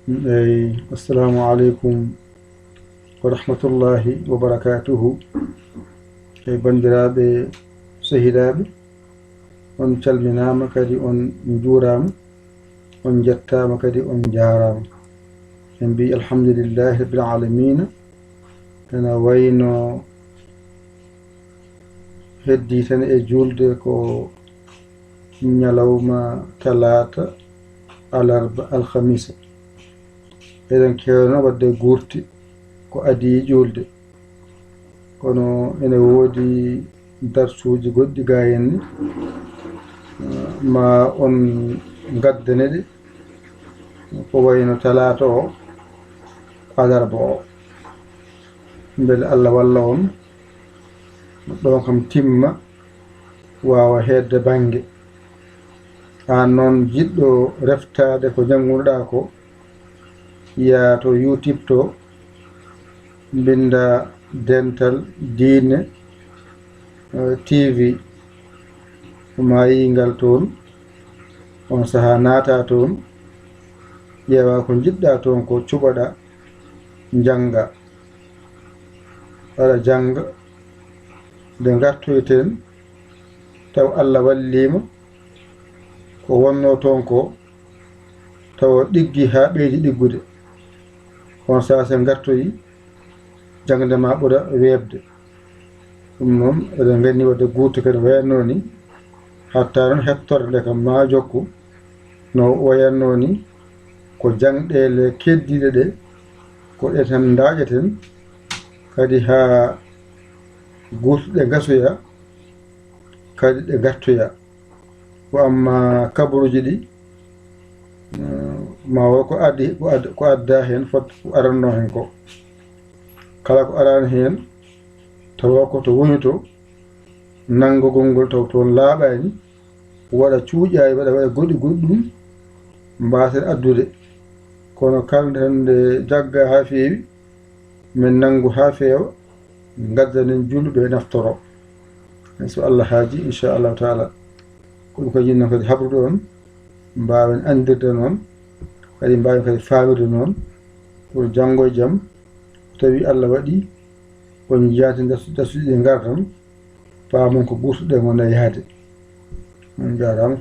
assalamu alaikum wa rahmatullahi wa barakatuhu. Bandiraɓe sehilaaɓe, on calminama kadi on juurama, on jettama kadi on jaarama. En mbi alhamdulillahi rabbil alamina. Ena wayno heddi tan e julde ko ñalawma talata alarba alhamisa. Eɗen kewno wadde gurti ko adi julde, kono ene woodi darsuji goɗɗi ga henni ma on gaddane ɗe ko wayno talata o alarba o, beele Allah walla on ɗon kam timma wawa hedde bange. An noon jiɗɗo reftade ko janngunoɗa ko, ya to YouTube to binda Dental Diine TV, ma yingal toon on saha naata toon, ƴeewa ko jiɗɗa toon ko cuɓaɗa janga, waɗa janga nde gartoyten taw Allah wallima ko wonno toon ko taw ɗiggi ha ɓeydi ɗiggude. on saa sen gartoyi jangde ma ɓuura weebde. ɗum noon eɗen ganni wadde guurti kadi wayanno ni, hatta noon hettorde nde kam ma jokku no wayanno ni ko jangɗele keddiɗe ɗe ko ɗe tan daƴeten kadi ha guurtuɗe gasoya kadi ɗe gartoya. ko amma kabaruji ɗi ma wo ko adda hen fot aranno hen ko, kala ko arani hen tawa ko to woni to nanngugol ngol taw toon laaɓani, waɗa cuuƴayi waɗa goɗɗi goɗɗum mbasen addude. kono kalde nde jagga ha feewi min nanngu ha feewa gaddanen julɓe naftoro, so Allah haaji inchallahu taala. ko ɗum kadi jinno kadi habrude on mbawen andirde noon, kadi mbawen kadi famirde noon pour janngo e jaam tawi Allah waɗi on jiyati dasuɗi ɗi gar tan paamon ko ɓurtuɗe gona yaade. on jarama.